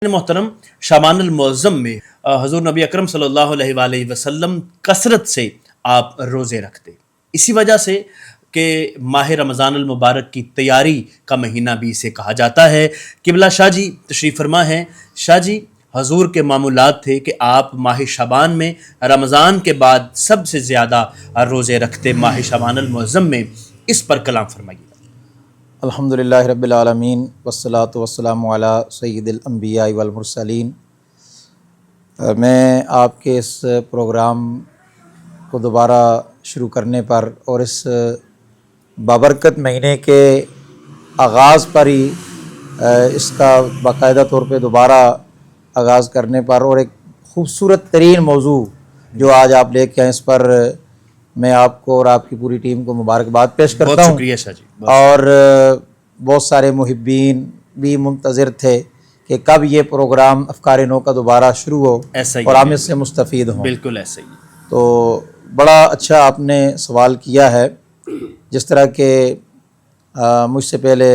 محترم شعبان المعظم میں حضور نبی اکرم صلی اللہ علیہ وآلہ وسلم کثرت سے آپ روزے رکھتے، اسی وجہ سے کہ ماہ رمضان المبارک کی تیاری کا مہینہ بھی اسے کہا جاتا ہے۔ قبلہ شاہ جی تشریف فرما ہیں۔ شاہ جی، حضور کے معمولات تھے کہ آپ ماہ شعبان میں رمضان کے بعد سب سے زیادہ روزے رکھتے ماہ شعبان المعظم میں، اس پر کلام فرمائیے۔ الحمدللہ رب العالمین والصلاة والسلام علی سید الانبیاء والمرسلین۔ میں آپ کے اس پروگرام کو دوبارہ شروع کرنے پر اور اس بابرکت مہینے کے آغاز پر ہی اس کا باقاعدہ طور پہ دوبارہ آغاز کرنے پر اور ایک خوبصورت ترین موضوع جو آج آپ لے کے آئیں، اس پر میں آپ کو اور آپ کی پوری ٹیم کو مبارکباد پیش کرتا ہوں۔ بہت شکریہ شاہ جی۔ اور بہت سارے محبین بھی منتظر تھے کہ کب یہ پروگرام افکار نو کا دوبارہ شروع ہو اور ہم اس سے مستفید ہوں۔ بالکل ایسا ہی۔ تو بڑا اچھا آپ نے سوال کیا ہے، جس طرح کہ مجھ سے پہلے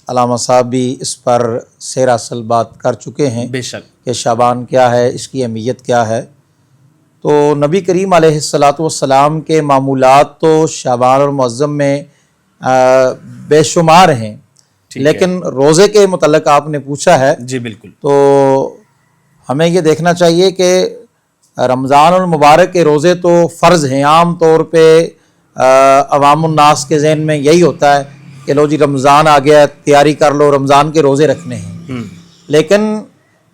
علامہ صاحب بھی اس پر سیر اصل بات کر چکے ہیں بے شک کہ شعبان کیا ہے، اس کی اہمیت کیا ہے۔ تو نبی کریم علیہ السلام کے معمولات تو شعبان المعظم میں بے شمار ہیں، لیکن روزے کے متعلق آپ نے پوچھا ہے۔ جی بالکل۔ تو ہمیں یہ دیکھنا چاہیے کہ رمضان المبارک کے روزے تو فرض ہیں۔ عام طور پہ عوام الناس کے ذہن میں یہی ہوتا ہے کہ لو جی رمضان آ گیا، تیاری کر لو، رمضان کے روزے رکھنے ہیں۔ لیکن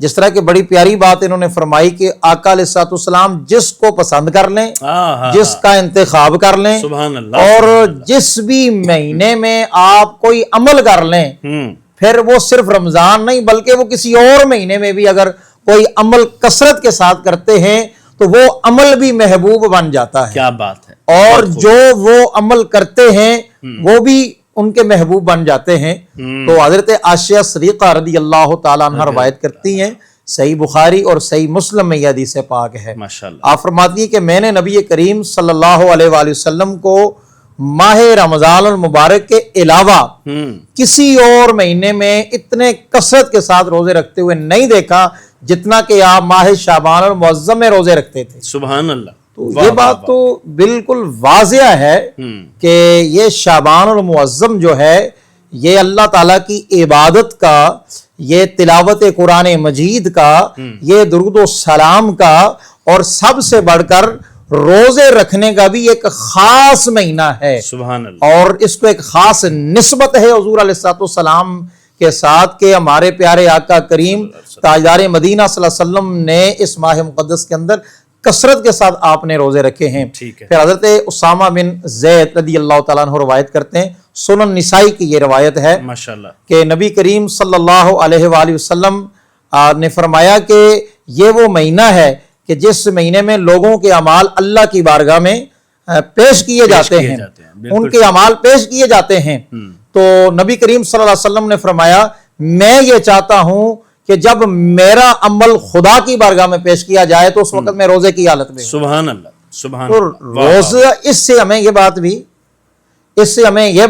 جس طرح کی بڑی پیاری بات انہوں نے فرمائی کہ آقا علیہ السلام جس کو پسند کر لیں، جس کا انتخاب کر لیں، سبحان اللہ، اور جس بھی مہینے میں آپ کوئی عمل کر لیں، پھر وہ صرف رمضان نہیں بلکہ وہ کسی اور مہینے میں بھی اگر کوئی عمل کثرت کے ساتھ کرتے ہیں تو وہ عمل بھی محبوب بن جاتا ہے۔ کیا بات ہے۔ اور جو وہ عمل کرتے ہیں وہ بھی ان کے محبوب بن جاتے ہیں۔ تو حضرت عائشہ صدیقہ رضی اللہ تعالیٰ عنہ روایت کرتی ہیں، صحیح بخاری اور صحیح مسلم میں یہ حدیث پاک ہے۔ ماشاءاللہ۔ آپ فرماتی ہیں کہ میں نے نبی کریم صلی اللہ علیہ وآلہ وسلم کو ماہ رمضان المبارک کے علاوہ کسی اور مہینے میں اتنے کثرت کے ساتھ روزے رکھتے ہوئے نہیں دیکھا جتنا کہ آپ ماہ شعبان المعظم میں روزے رکھتے تھے۔ سبحان اللہ۔ تو یہ بات تو بالکل واضح ہے کہ یہ شعبان المعظم جو ہے یہ اللہ تعالیٰ کی عبادت کا، یہ تلاوت قرآن مجید کا، یہ درود و سلام کا، اور سب سے بڑھ کر روزے رکھنے کا بھی ایک خاص مہینہ ہے۔ سبحان اللہ۔ اور اس کو ایک خاص نسبت ہے حضور علیہ السلام کے ساتھ کہ ہمارے پیارے آقا کریم تاجدار مدینہ صلی اللہ علیہ وسلم نے اس ماہ مقدس کے اندر کثرت کے ساتھ آپ نے روزے رکھے ہیں۔ پھر حضرت اسامہ بن زید رضی اللہ تعالیٰ عنہ روایت کرتے ہیں، سنن نسائی کی یہ روایت ہے ماشاءاللہ، کہ نبی کریم صلی اللہ علیہ وآلہ وسلم نے فرمایا کہ یہ وہ مہینہ ہے کہ جس مہینے میں لوگوں کے اعمال اللہ کی بارگاہ میں پیش کیے جاتے ہیں، ان کے اعمال پیش کیے جاتے ہیں۔ تو نبی کریم صلی اللہ علیہ وسلم نے فرمایا میں یہ چاہتا ہوں کہ جب میرا عمل خدا کی بارگاہ میں پیش کیا جائے تو اس وقت میں روزے کی حالت میں۔ سبحان اللہ، سبحان اللہ۔ روزہ اس سے ہمیں یہ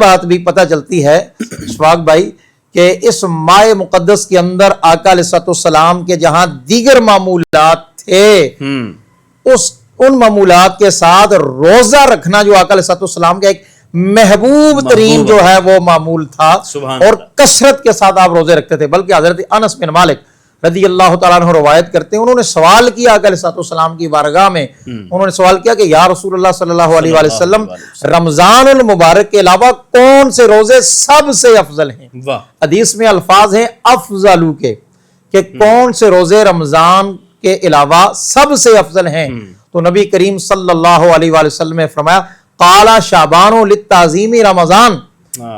بات بھی پتہ چلتی ہے اشفاق بھائی کہ اس ماہ مقدس کے اندر آقا علیہ السلام کے جہاں دیگر معمولات تھے، ان معمولات کے ساتھ روزہ رکھنا جو آقا علیہ السلام کا ایک محبوب ترین جو ہے وہ معمول تھا، اور کثرت کے ساتھ آپ روزے رکھتے تھے۔ بلکہ حضرت انس بن مالک رضی اللہ تعالیٰ عنہ روایت کرتے ہیں، انہوں نے سوال کیا آقا علیہ السلام کی بارگاہ میں، انہوں نے سوال کیا کہ یا رسول اللہ صلی اللہ علیہ وآلہ وسلم، رمضان المبارک کے علاوہ کون سے روزے سب سے افضل ہیں؟ حدیث میں الفاظ ہیں افضلو کے، کہ کون سے روزے رمضان کے علاوہ سب سے افضل ہیں؟ تو نبی کریم صلی اللہ علیہ وآلہ وسلم نے فرمایا قال شعبان للتعظیم رمضان،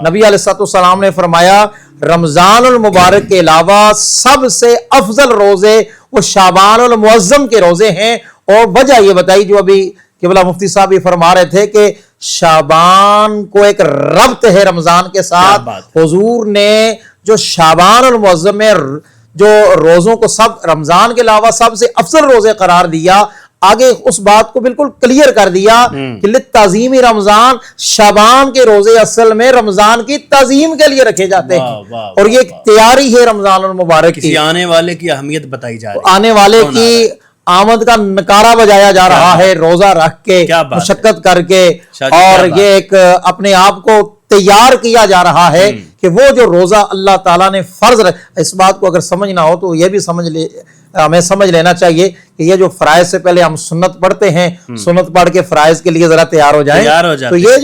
نبی علیہ السلام نے فرمایا رمضان المبارک کے علاوہ سب سے افضل روزے وہ شعبان المعظم کے روزے ہیں۔ اور وجہ یہ بتائی جو ابھی قبلہ مفتی صاحب بھی فرما رہے تھے کہ شعبان کو ایک ربط ہے رمضان کے ساتھ۔ حضور نے جو شعبان المعظم میں جو روزوں کو سب رمضان کے علاوہ سب سے افضل روزے قرار دیا، آگے اس بات کو بالکل کلیئر کر دیا کہ لتعظیم رمضان، شعبان کے روزے اصل میں رمضان کی تعظیم کے لیے رکھے جاتے ہیں، اور یہ ایک تیاری ہے رمضان المبارک کی، آنے والے کی اہمیت بتائی جا رہی ہے، آنے والے کی آمد کا نکارہ بجایا جا رہا ہے روزہ رکھ کے، مشقت کر کے، اور یہ ایک اپنے آپ کو تیار کیا جا رہا ہے کہ وہ جو روزہ اللہ تعالیٰ نے فرض اس بات کو اگر سمجھنا ہو تو یہ بھی ہمیں سمجھ لینا چاہیے کہ یہ جو فرائض سے پہلے ہم سنت پڑھتے ہیں، سنت پڑھ کے فرائض کے لیے ذرا تیار ہو جائیں، تو یہ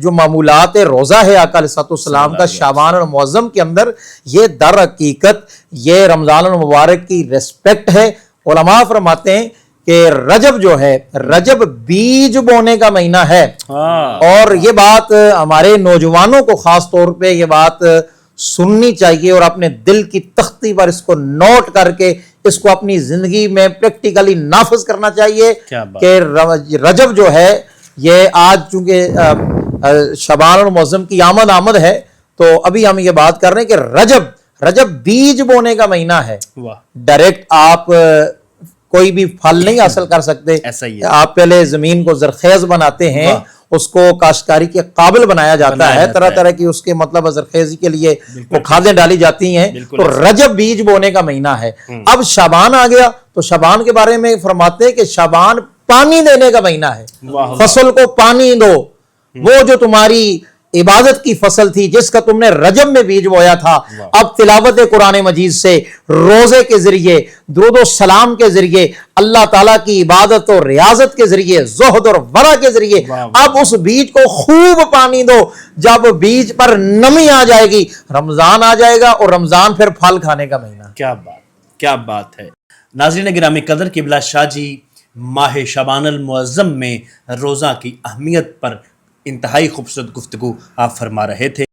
جو معمولات روزہ ہے آقا علیہ السلام کا شعبان المعظم کے اندر، یہ در حقیقت یہ رمضان المبارک کی ریسپیکٹ ہے۔ علماء فرماتے ہیں کہ رجب جو ہے، رجب بیج بونے کا مہینہ ہے، اور یہ بات ہمارے نوجوانوں کو خاص طور پہ یہ بات سننی چاہیے اور اپنے دل کی تختی پر اس کو نوٹ کر کے اس کو اپنی زندگی میں پریکٹیکلی نافذ کرنا چاہیے کہ رجب جو ہے یہ آج چونکہ شعبان المعظم کی آمد ہے، تو ابھی ہم یہ بات کر رہے ہیں کہ رجب بیج بونے کا مہینہ ہے۔ ڈائریکٹ آپ کوئی بھی پھل نہیں حاصل کر سکتے، آپ پہلے زمین کو زرخیز بناتے ہیں، اس کو کاشتکاری کے قابل بنایا جاتا ہے، طرح طرح کی اس کے مطلب زرخیزی کے لیے وہ کھادیں ڈالی جاتی ہیں، تو رجب بیج بونے کا مہینہ ہے۔ اب شعبان آ گیا تو شعبان کے بارے میں فرماتے ہیں کہ شعبان پانی دینے کا مہینہ ہے، فصل کو پانی دو، وہ جو تمہاری عبادت کی فصل تھی جس کا تم نے رجب میں بیج بویا تھا، اب تلاوت قرآن مجید سے، روزے کے ذریعے، درود و سلام کے ذریعے، اللہ تعالیٰ کی عبادت اور ریاضت کے ذریعے، زہد اور ورع کے ذریعے اب اس بیج کو خوب پانی دو۔ جب بیج پر نمی آ جائے گی، رمضان آ جائے گا، اور رمضان پھر پھل کھانے کا مہینہ۔ کیا بات ہے۔ ناظرین گرامی قدر، قبلہ شاہ جی ماہ شعبان المعظم میں روزہ کی اہمیت پر انتہائی خوبصورت گفتگو آپ فرما رہے تھے۔